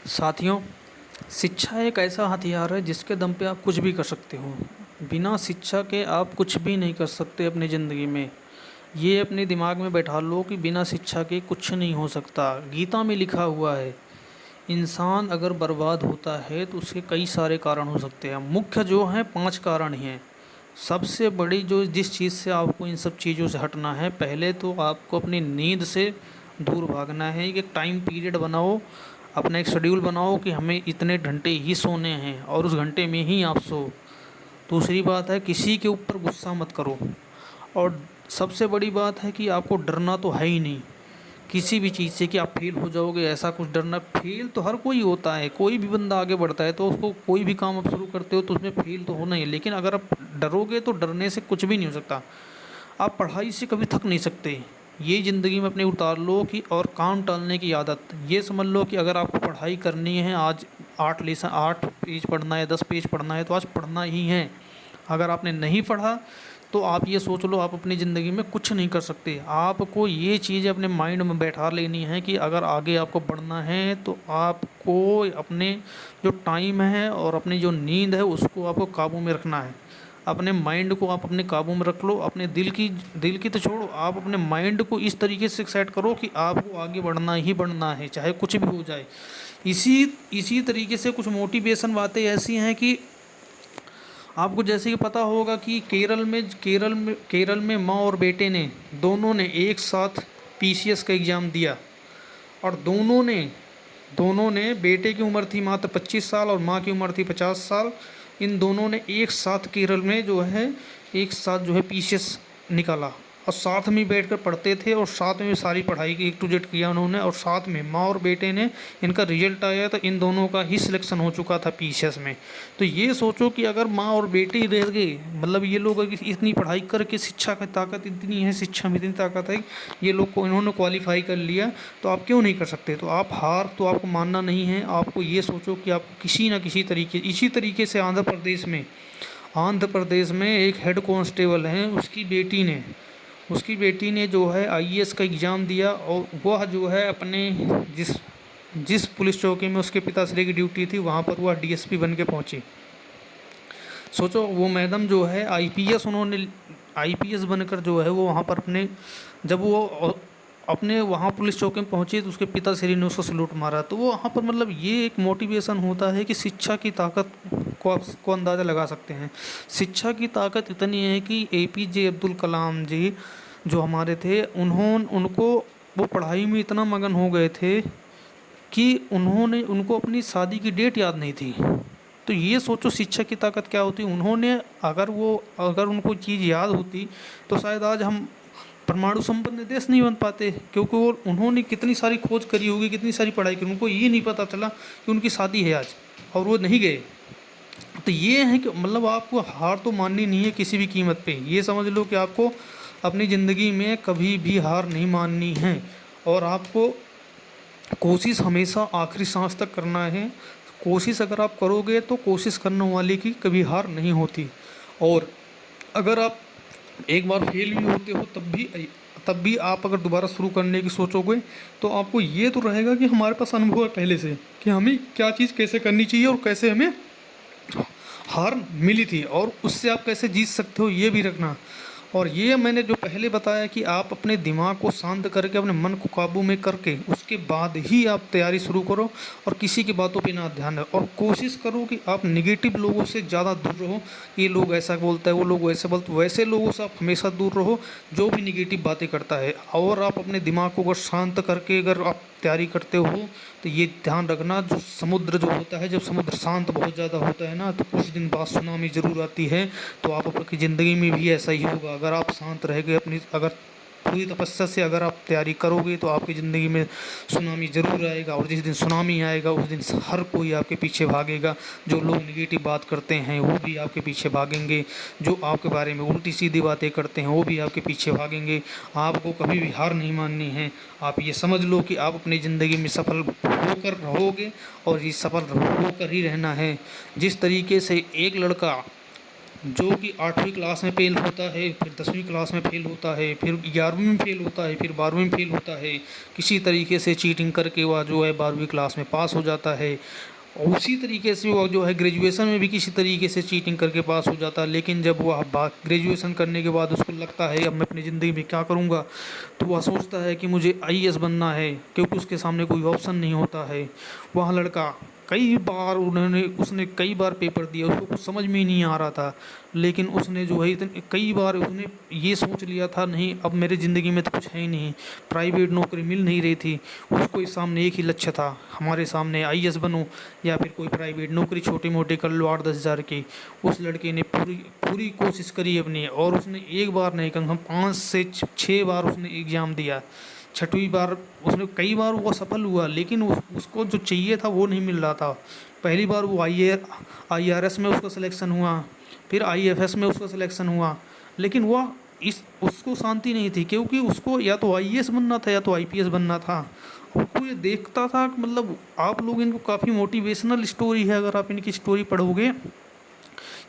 साथियों, शिक्षा एक ऐसा हथियार है जिसके दम पे आप कुछ भी कर सकते हो। बिना शिक्षा के आप कुछ भी नहीं कर सकते अपनी ज़िंदगी में। ये अपने दिमाग में बैठा लो कि बिना शिक्षा के कुछ नहीं हो सकता। गीता में लिखा हुआ है, इंसान अगर बर्बाद होता है तो उसके कई सारे कारण हो सकते हैं। मुख्य जो हैं 5 कारण हैं। सबसे बड़ी जो जिस चीज़ से आपको इन सब चीज़ों से हटना है, पहले तो आपको अपनी नींद से दूर भागना है। एक टाइम पीरियड बनाओ, अपना एक शेड्यूल बनाओ कि हमें इतने घंटे ही सोने हैं और उस घंटे में ही आप सो। दूसरी बात है, किसी के ऊपर गुस्सा मत करो। और सबसे बड़ी बात है कि आपको डरना तो है ही नहीं किसी भी चीज़ से कि आप फेल हो जाओगे, ऐसा कुछ डरना। फेल तो हर कोई होता है, कोई भी बंदा आगे बढ़ता है तो उसको कोई भी काम आप शुरू करते हो तो उसमें फेल तो होना ही है। लेकिन अगर आप डरोगे तो डरने से कुछ भी नहीं हो सकता। आप पढ़ाई से कभी थक नहीं सकते। ये ज़िंदगी में अपने उतार लो कि और काम टालने की आदत, ये समझ लो कि अगर आपको पढ़ाई करनी है, आज 8 पेज पढ़ना है, 10 पेज पढ़ना है तो आज पढ़ना ही है। अगर आपने नहीं पढ़ा तो आप ये सोच लो आप अपनी ज़िंदगी में कुछ नहीं कर सकते। आपको ये चीज़ अपने माइंड में बैठा लेनी है कि अगर आगे आपको बढ़ना है तो आपको अपने जो टाइम है और अपनी जो नींद है उसको आपको काबू में रखना है। अपने माइंड को आप अपने काबू में रख लो। अपने दिल की तो छोड़ो, आप अपने माइंड को इस तरीके से सेट करो कि आपको आगे बढ़ना ही बढ़ना है, चाहे कुछ भी हो जाए। इसी इसी तरीके से कुछ मोटिवेशन बातें ऐसी हैं कि आपको जैसे कि पता होगा कि केरल में माँ और बेटे ने दोनों ने एक साथ पीसीएस का एग्ज़ाम दिया। और दोनों ने बेटे की उम्र थी मात्र 25 साल और माँ की उम्र थी 50 साल। इन दोनों ने एक साथ केरल में जो है एक साथ जो है पीसीएस निकाला और साथ में बैठकर पढ़ते थे और साथ में सारी पढ़ाई की A to Z किया उन्होंने। और साथ में माँ और बेटे ने इनका रिजल्ट आया तो इन दोनों का ही सिलेक्शन हो चुका था पीसीएस में। तो ये सोचो कि अगर माँ और बेटे ही रह गए, मतलब ये लोग इतनी पढ़ाई करके, शिक्षा की ताकत इतनी है, शिक्षा में इतनी ताकत है, ये लोग को इन्होंने क्वालिफाई कर लिया तो आप क्यों नहीं कर सकते। तो आप हार तो आपको मानना नहीं है। आपको ये सोचो कि आपको किसी ना किसी तरीके, इसी तरीके से आंध्र प्रदेश में एक हेड कांस्टेबल हैं, उसकी बेटी ने जो है आईएएस का एग्ज़ाम दिया और वह जो है अपने जिस जिस पुलिस चौकी में उसके पिताश्री की ड्यूटी थी वहाँ पर वह डीएसपी बन के पहुँची। सोचो वो मैडम जो है आईपीएस बनकर जो है वो वहाँ पर जब वो अपने वहाँ पुलिस चौकी में पहुँची तो उसके पिताश्री ने उसको सलूट मारा। तो वो वहाँ पर मतलब ये एक मोटिवेशन होता है कि शिक्षा की ताकत को अंदाज़ा लगा सकते हैं। शिक्षा की ताकत इतनी है कि एपीजे अब्दुल कलाम जी जो हमारे थे, उनको वो पढ़ाई में इतना मगन हो गए थे कि उनको अपनी शादी की डेट याद नहीं थी। तो ये सोचो शिक्षा की ताकत क्या होती। अगर उनको चीज़ याद होती तो शायद आज हम परमाणु संपन्न देश नहीं बन पाते, क्योंकि उन्होंने कितनी सारी खोज करी होगी, कितनी सारी पढ़ाई की, उनको ये नहीं पता चला कि उनकी शादी है आज और वो नहीं गए। तो ये है कि मतलब आपको हार तो माननी नहीं है किसी भी कीमत पे। ये समझ लो कि आपको अपनी ज़िंदगी में कभी भी हार नहीं माननी है और आपको कोशिश हमेशा आखिरी सांस तक करना है। कोशिश अगर आप करोगे तो कोशिश करने वाले की कभी हार नहीं होती। और अगर आप एक बार फेल भी होते हो तब भी आप अगर दोबारा शुरू करने की सोचोगे तो आपको ये तो रहेगा कि हमारे पास अनुभव है पहले से कि हमें क्या चीज़ कैसे करनी चाहिए और कैसे हमें हार मिली थी और उससे आप कैसे जीत सकते हो ये भी रखना। और ये मैंने जो पहले बताया कि आप अपने दिमाग को शांत करके अपने मन को काबू में करके उसके बाद ही आप तैयारी शुरू करो और किसी की बातों पे ना ध्यान दो। और कोशिश करो कि आप निगेटिव लोगों से ज़्यादा दूर रहो। ये लोग ऐसा बोलता है, वो लोग वैसे बोलते, वैसे लोगों से आप हमेशा दूर रहो जो भी निगेटिव बातें करता है। और आप अपने दिमाग को अगर शांत करके अगर आप तैयारी करते हो तो ये ध्यान रखना, जो समुद्र जो होता है, जब समुद्र शांत बहुत ज़्यादा होता है ना तो कुछ दिन बाद सुनामी ज़रूर आती है। तो आप अपनी ज़िंदगी में भी ऐसा ही होगा। अगर आप शांत रह गए अगर पूरी तपस्या से अगर आप तैयारी करोगे तो आपकी ज़िंदगी में सुनामी ज़रूर आएगा। और जिस दिन सुनामी आएगा उस दिन हर कोई आपके पीछे भागेगा। जो लोग नेगेटिव बात करते हैं वो भी आपके पीछे भागेंगे, जो आपके बारे में उल्टी सीधी बातें करते हैं वो भी आपके पीछे भागेंगे। आपको कभी भी हार नहीं माननी है। आप ये समझ लो कि आप अपनी ज़िंदगी में सफल होकर रहोगे और ये सफल होकर ही रहना है। जिस तरीके से एक लड़का जो कि 8वीं क्लास में फेल होता है, फिर 10वीं क्लास में फेल होता है, फिर 11वीं में फेल होता है, फिर 12वीं में फेल होता है। किसी तरीके से चीटिंग करके वह जो है 12वीं क्लास में पास हो जाता है। और उसी तरीके से वो जो है ग्रेजुएशन में भी किसी तरीके से चीटिंग करके पास हो जाता है। लेकिन जब वह ग्रेजुएशन करने के बाद उसको लगता है अब मैं अपनी ज़िंदगी में क्या करूँगा, तो वह सोचता है कि मुझे आईएएस बनना है, क्योंकि उसके सामने कोई ऑप्शन नहीं होता है। वह लड़का उसने कई बार पेपर दिया, उसको कुछ समझ में ही नहीं आ रहा था। लेकिन उसने जो है इतने कई बार उसने ये सोच लिया था, नहीं अब मेरी ज़िंदगी में तो कुछ है ही नहीं, प्राइवेट नौकरी मिल नहीं रही थी। उसको इस सामने एक ही लक्ष्य था, हमारे सामने आईएएस बनो या फिर कोई प्राइवेट नौकरी छोटी मोटी कर लो 8-10 हज़ार की। उस लड़के ने पूरी पूरी कोशिश करी अपनी, और उसने एक बार नहीं कम से कम 5 से 6 बार उसने एग्ज़ाम दिया। 6वीं बार उसने कई बार वो सफल हुआ, लेकिन उसको जो चाहिए था वो नहीं मिल रहा था। पहली बार वो आईआरएस में उसका सिलेक्शन हुआ, फिर आईएफएस में उसका सिलेक्शन हुआ, लेकिन वह उसको शांति नहीं थी, क्योंकि उसको या तो आईएएस बनना था या तो आईपीएस बनना था। उसको ये देखता था कि मतलब आप लोग इनको काफ़ी मोटिवेशनल स्टोरी है, अगर आप इनकी स्टोरी पढ़ोगे,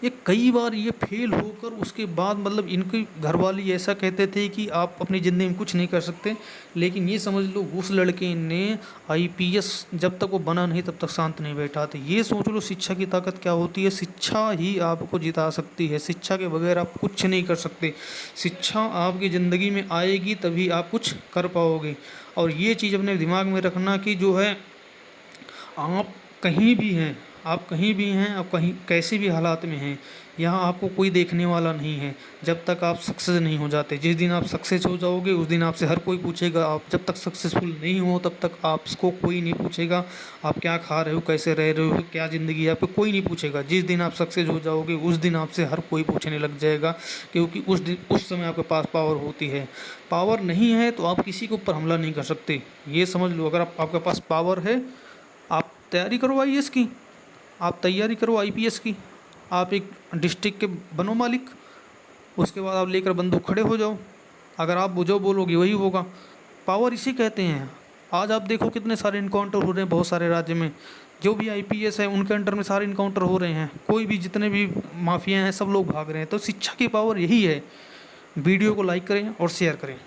ये कई बार ये फेल होकर उसके बाद मतलब इनके घर वाले ऐसा कहते थे कि आप अपनी ज़िंदगी में कुछ नहीं कर सकते। लेकिन ये समझ लो उस लड़के ने आईपीएस जब तक वो बना नहीं तब तक शांत नहीं बैठा था। ये सोच लो शिक्षा की ताकत क्या होती है। शिक्षा ही आपको जिता सकती है, शिक्षा के बगैर आप कुछ नहीं कर सकते। शिक्षा आपकी ज़िंदगी में आएगी तभी आप कुछ कर पाओगे। और ये चीज़ अपने दिमाग में रखना कि जो है आप कहीं भी हैं, आप कहीं भी हैं, आप कहीं कैसे भी हालात में हैं, यहाँ आपको कोई देखने वाला नहीं है जब तक आप सक्सेस नहीं हो जाते। जिस दिन आप सक्सेस हो जाओगे उस दिन आपसे हर कोई पूछेगा। आप जब तक सक्सेसफुल नहीं हो तब तक आपको कोई नहीं पूछेगा आप क्या खा रहे हो, कैसे रह रहे हो, क्या ज़िंदगी है, आपको कोई नहीं पूछेगा। जिस दिन आप सक्सेस हो जाओगे उस दिन आपसे हर कोई पूछने लग जाएगा, क्योंकि उस समय आपके पास पावर होती है। पावर नहीं है तो आप किसी के ऊपर हमला नहीं कर सकते, ये समझ लो। अगर आपके पास पावर है, आप तैयारी करो आईएएस की, आप तैयारी करो आईपीएस की, आप एक डिस्ट्रिक्ट के बनो मालिक, उसके बाद आप लेकर बंदूक खड़े हो जाओ। अगर आप जो बोलोगे वही होगा। पावर इसी कहते हैं। आज आप देखो कितने सारे इनकाउंटर हो रहे हैं बहुत सारे राज्य में। जो भी आईपीएस है उनके अंडर में सारे इनकाउंटर हो रहे हैं। कोई भी जितने भी माफिया हैं सब लोग भाग रहे हैं। तो शिक्षा की पावर यही है। वीडियो को लाइक करें और शेयर करें।